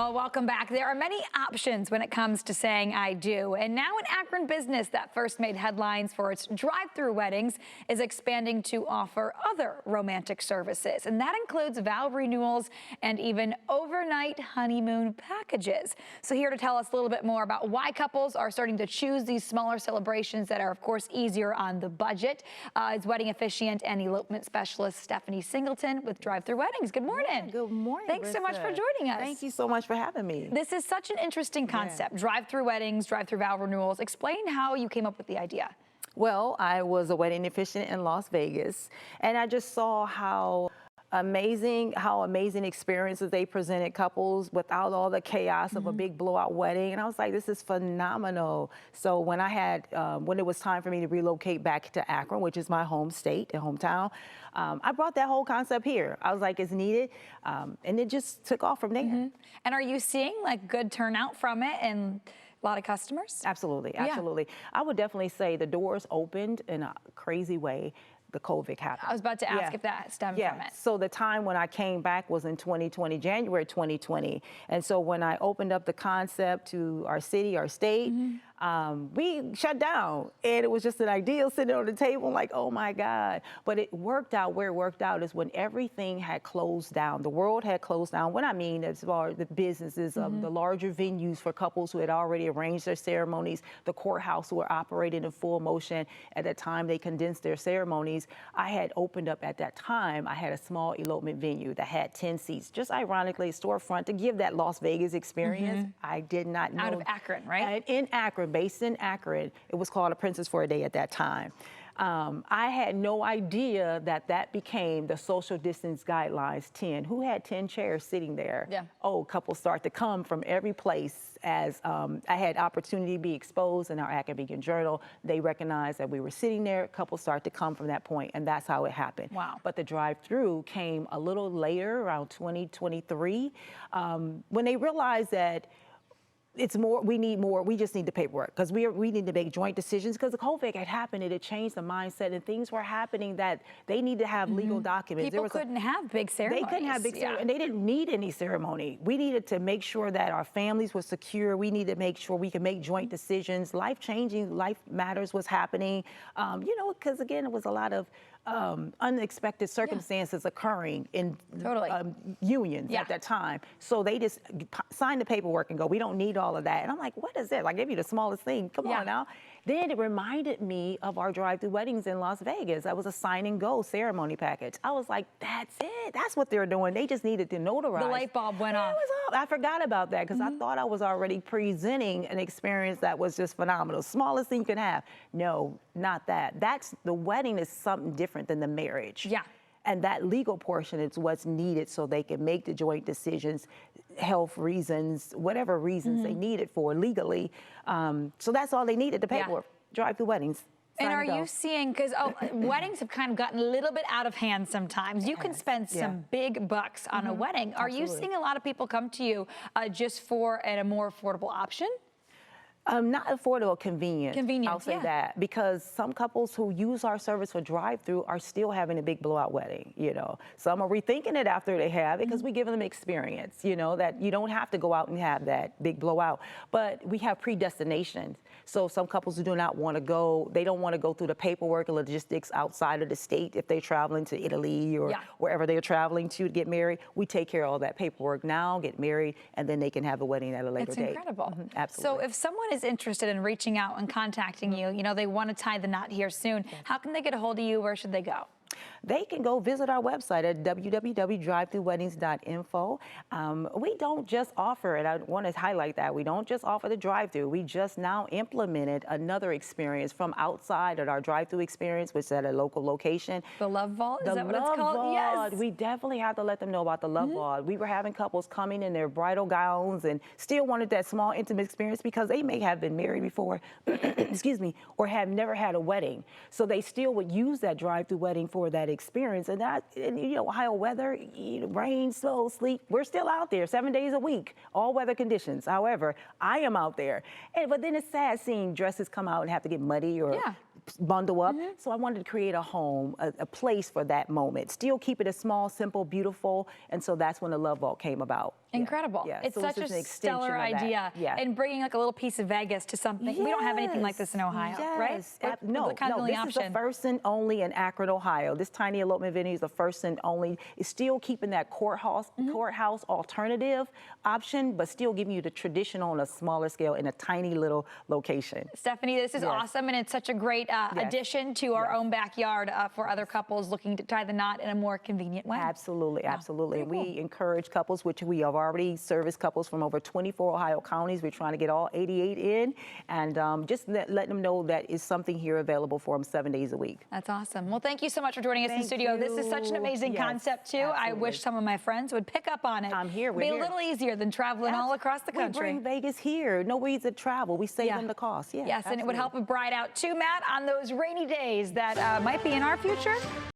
Oh, welcome back. There are many options when it comes to saying I do. And now an Akron business that first made headlines for its drive-through weddings is expanding to offer other romantic services. And that includes vow renewals and even overnight honeymoon packages. So here to tell us a little bit more about why couples are starting to choose these smaller celebrations that are, of course, easier on the budget is wedding officiant and elopement specialist Stephanie Singleton with Drive-Thru Weddings. Good morning. Yeah, good morning. Thanks so much for joining us. Thank you so much for having me. This is such an interesting concept. Yeah. Drive-through weddings, drive-through vow renewals. Explain how you came up with the idea. Well, I was a wedding officiant in Las Vegas, and I just saw how amazing experiences they presented couples without all the chaos of a big blowout wedding. And I was like, this is phenomenal. So when when it was time for me to relocate back to Akron, which is my home state and hometown, I brought that whole concept here. I was like, it's needed. And it just took off from there. And are you seeing like good turnout from it and a lot of customers? Absolutely, absolutely. Yeah. I would definitely say the doors opened in a crazy way. The COVID happened. I was about to ask if that stemmed from it. So the time when I came back was in 2020, January 2020. And so when I opened up the concept to our city, our state, we shut down. And it was just an ideal sitting on the table like, oh my God. But it worked out. Where it worked out is when everything had closed down. The world had closed down. What I mean as far as the businesses of the larger venues for couples who had already arranged their ceremonies, the courthouse who were operating in full motion. At the time they condensed their ceremonies, I had opened up at that time, I had a small elopement venue that had 10 seats, just ironically storefront to give that Las Vegas experience. I did not know. Out of Akron, right? In Akron, based in Akron. It was called a Princess for a Day at that time. I had no idea that became the social distance guidelines 10. Who had 10 chairs sitting there? Yeah. Oh, couples start to come from every place as I had opportunity to be exposed in our academic journal. They recognized that we were sitting there. Couples start to come from that point, and that's how it happened. Wow. But the drive-through came a little later, around 2023, when they realized that it's more, we need more, we just need the paperwork because we need to make joint decisions because the COVID had happened and it changed the mindset and things were happening that they need to have legal documents. People couldn't have big ceremonies. They couldn't have big ceremonies and they didn't need any ceremony. We needed to make sure that our families were secure. We needed to make sure we could make joint decisions. Life-changing, life matters was happening, you know, because again, it was a lot of unexpected circumstances occurring in unions at that time. So they just signed the paperwork and go, we don't need all of that. And I'm like, what is it? I gave you the smallest thing. Come on now. Then it reminded me of our drive-through weddings in Las Vegas. That was a sign and go ceremony package. I was like, that's it. That's what they're doing. They just needed to notarize. The light bulb went off. I forgot about that because I thought I was already presenting an experience that was just phenomenal. Smallest thing you can have. No, not that. The wedding is something different than the marriage. Yeah. And that legal portion is what's needed so they can make the joint decisions, health reasons, whatever reasons they need it for legally. So that's all they needed, the paperwork. Drive-through weddings. And are you seeing, because weddings have kind of gotten a little bit out of hand sometimes. You can spend some big bucks on a wedding. Are you seeing a lot of people come to you just for a more affordable option? Not affordable, convenient. I'll say that because some couples who use our service for drive-through are still having a big blowout wedding. You know, some are rethinking it after they have it because we give them experience. You know that you don't have to go out and have that big blowout, but we have predestination. So some couples who do not want to go, they don't want to go through the paperwork and logistics outside of the state if they're traveling to Italy or wherever they're traveling to get married. We take care of all that paperwork now, get married, and then they can have a wedding at a later date. It's incredible. Absolutely. So if someone is interested in reaching out and contacting you, you know, they want to tie the knot here soon, how can they get a hold of you? Where should they go? They can go visit our website at www.drivethrweddings.info. We don't just offer, and I want to highlight that, we don't just offer the drive-through. We just now implemented another experience from outside of our drive-through experience, which is at a local location. The Love Vault, is that what it's called? Yes. We definitely have to let them know about the Love Vault. We were having couples coming in their bridal gowns and still wanted that small intimate experience because they may have been married before, excuse me, or have never had a wedding. So they still would use that drive-through wedding for that experience. And you know, Ohio weather, rain, snow, sleet, we're still out there 7 days a week, all weather conditions. However, I am out there. But then it's sad seeing dresses come out and have to get muddy or bundle up. So I wanted to create a home, a place for that moment. Still keep it as small, simple, beautiful. And so that's when the Love Vault came about. Incredible. Yeah. It's So such just a an extension stellar of that. idea. Yeah. And bringing like a little piece of Vegas to something. We don't have anything like this in Ohio, right? Yes. No, This is the first and only in Akron, Ohio. This tiny elopement venue is the first and only. It's still keeping that courthouse alternative option, but still giving you the traditional on a smaller scale in a tiny little location. Stephanie, this is awesome, and it's such a great addition to our own backyard for other couples looking to tie the knot in a more convenient way. Absolutely, absolutely. Very cool. We encourage couples, which we have already serviced couples from over 24 Ohio counties. We're trying to get all 88 in, and just letting them know that is something here available for them 7 days a week. That's awesome. Well, thank you so much for joining us in the studio. This is such an amazing concept, too. Absolutely. I wish some of my friends would pick up on it. I'm here. We're Be here. a little easier than traveling all across the country. We bring Vegas here. No reason to travel. We save them the cost. Yes, and it would help a bride out, too, Matt, on those rainy days that might be in our future.